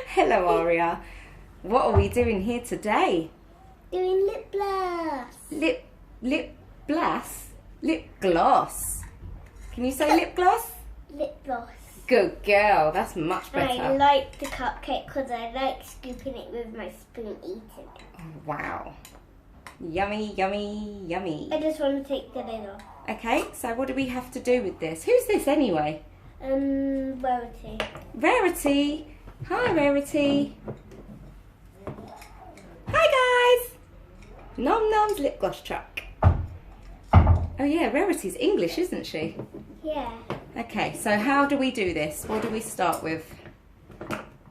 Hello, Aria. What are we doing here today? Doing lip gloss. Lip gloss? Lip gloss. Can you say lip gloss? Lip gloss. Good girl. That's much better. I like the cupcake because I like scooping it with my spoon, eating it. Oh, wow. Yummy, yummy, yummy. I just want to take the lid off. Okay, so what do we have to do with this? Who's this anyway? Rarity. Rarity. Hi, Rarity. Hi, guys. Num Nom's lip gloss truck. Oh, yeah, Rarity's English, isn't she? Yeah. Okay, so how do we do this? What do we start with?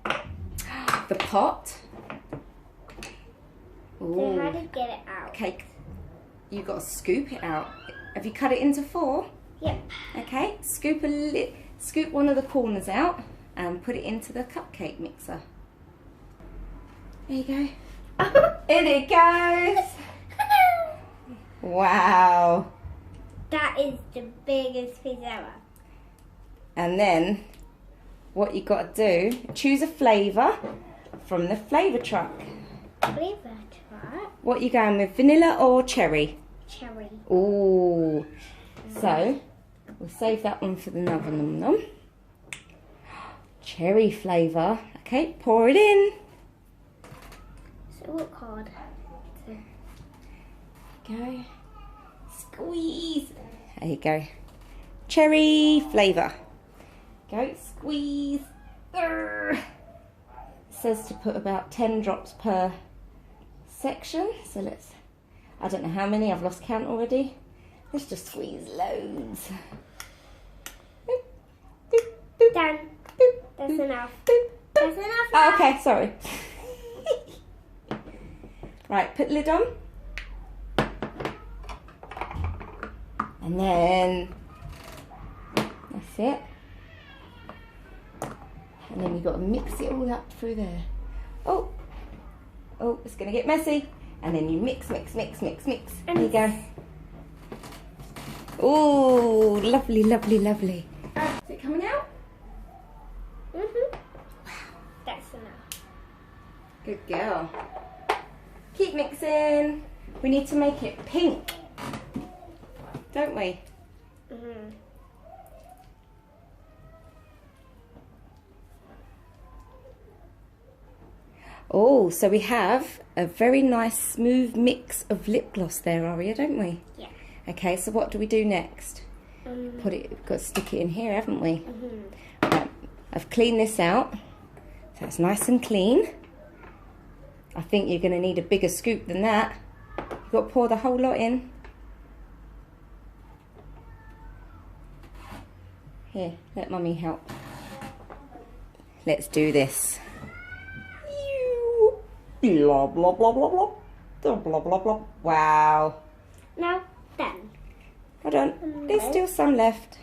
The pot. Ooh. So how to get it out? Okay, you've got to scoop it out. Have you cut it into 4? Yep. Okay, scoop one of the corners out and put it into the cupcake mixer. There you go. In it goes. Wow. That is the biggest piece ever. And then what you got to do, choose a flavour from the flavour truck. Flavour truck? What you going with, vanilla or cherry? Cherry. Ooh. So we'll save that one for the another Num Nom. Cherry flavour. Okay, pour it in. So what card? Go. Squeeze. There you go. Cherry flavour. Go, squeeze. It says to put about 10 drops per section. So let's, I don't know how many, I've lost count already. Let's just squeeze loads. Boop, boop, boop, Done. boop, That's boop, enough. boop, boop. That's enough. Oh, okay, sorry. Right, put the lid on. And then, that's it. And then you've got to mix it all up through there. Oh, it's going to get messy. And then you mix. There you go. Oh, lovely, lovely, lovely. Is it coming out? Mhm. Wow. That's enough. Good girl. Keep mixing. We need to make it pink, don't we? Mhm. Oh, so we have a very nice smooth mix of lip gloss there, Aria, don't we? Yeah. Okay, so what do we do next? Put it, we've got to stick it in here, haven't we? Right, I've cleaned this out, so it's nice and clean. I think you're going to need a bigger scoop than that. You've got to pour the whole lot in. Here, let Mummy help. Let's do this. Blah, blah, blah, blah, blah. Blah, blah, blah, blah. Wow. Now, done. Hold on. There's still some left.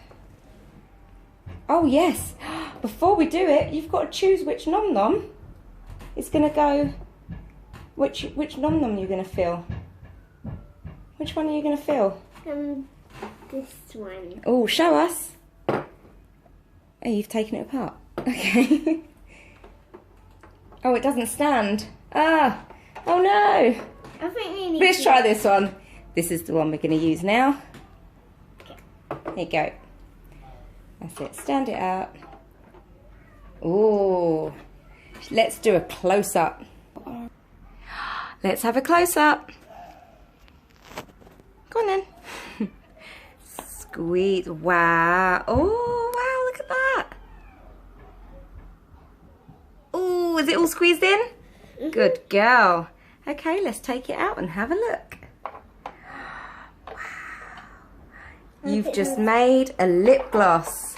Oh, yes. Before we do it, you've got to choose which Num Nom is going to go. Which Num Nom you're going to fill. Which one are you going to fill? This one. Oh, show us. Oh, you've taken it apart. Okay. Oh, it doesn't stand. Ah. Oh, no. I think we need Let's to... try this one. This is the one we're going to use now. There you go. That's it. Stand it out. Ooh. Let's do a close-up. Let's have a close-up. Go on then. Squeeze. Wow. Oh, wow. Look at that. Oh, is it all squeezed in? Good girl. Okay, let's take it out and have a look. Wow. You've just made a lip gloss.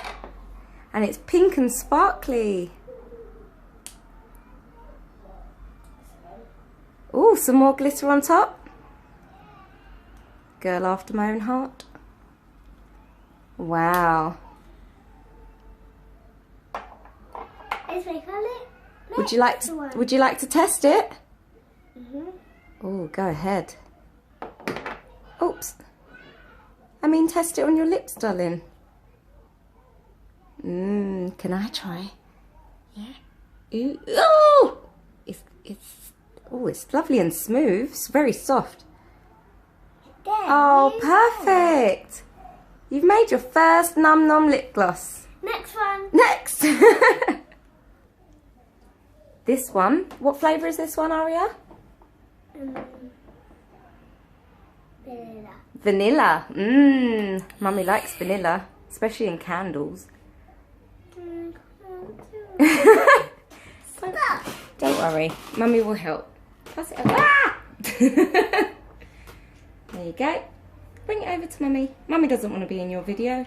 And it's pink and sparkly. Oh, some more glitter on top. Girl after my own heart. Wow. It's my colour. Would you like to test it? Mhm. Oh, go ahead. Oops. I mean, test it on your lips, darling. Can I try? Ooh. Oh! It's lovely and smooth. It's very soft. There, Oh, you perfect. You've made your first Num Nom lip gloss. go. Next one. Next. This one. What flavour is this one, Aria? Vanilla. Vanilla. Mummy likes vanilla, especially in candles. Stop. Don't worry, Mummy will help. Pass it over. Ah! There you go. Bring it over to Mummy. Mummy doesn't want to be in your video.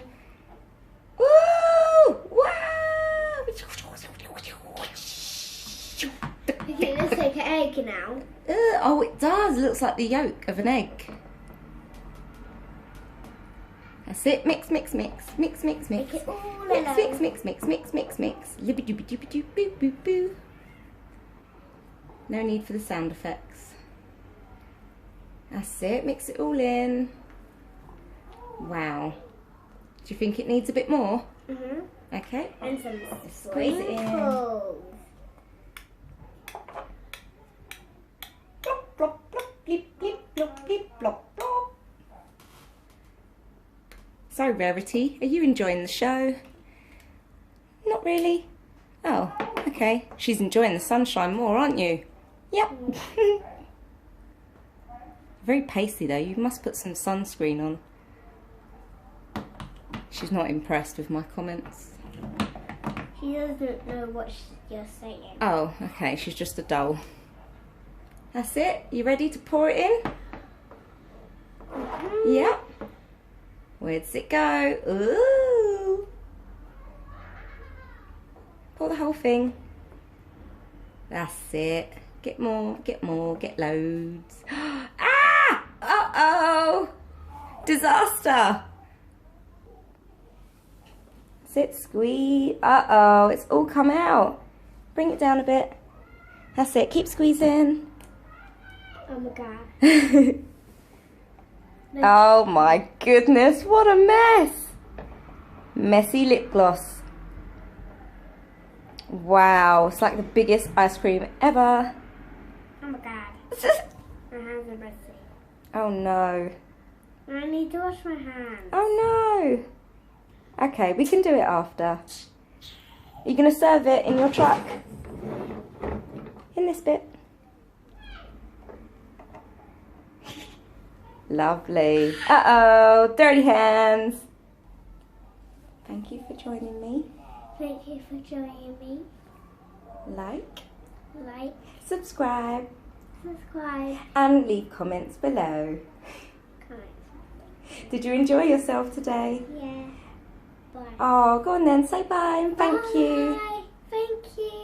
Woo! Wow! Okay, let's take an egg now. Oh, it does. It looks like the yolk of an egg. That's it. Mix, mix, mix. Mix, mix, mix. Make it all Mix, alone. mix, mix, mix, mix, mix, mix. Libby dooby dooby doo boo boo boo. No need for the sound effects. That's it. Mix it all in. Wow. Do you think it needs a bit more? Okay. And some Squeeze it in. sprinkles. Plop, plop, plop, blip, blip, plop, blip, plop, plop. So, Rarity, are you enjoying the show? Not really. Oh, okay. She's enjoying the sunshine more, aren't you? Yep. Very pasty though. You must put some sunscreen on. She's not impressed with my comments. She doesn't know what you're saying. Oh, okay. She's just a doll. That's it. You ready to pour it in? Yep. Where does it go? Ooh. Pour the whole thing. That's it. Get more, get more, get loads. Ah! Uh-oh! Disaster! Sit, squeeze. Uh-oh, it's all come out. Bring it down a bit. That's it. Keep squeezing. Oh my god. Oh my goodness, what a mess! Messy lip gloss. Wow, it's like the biggest ice cream ever. Oh my god. My hands are messy. Oh no. I need to wash my hands. Oh no. Okay, we can do it after. Are you going to serve it in your truck? In this bit. Lovely. Uh-oh, dirty hands. Thank you for joining me. Thank you for joining me. Like, Subscribe. and leave comments below. Comment. Did you enjoy yourself today? Yeah. Bye. Oh, go on then, say bye and thank you. Bye. Thank you.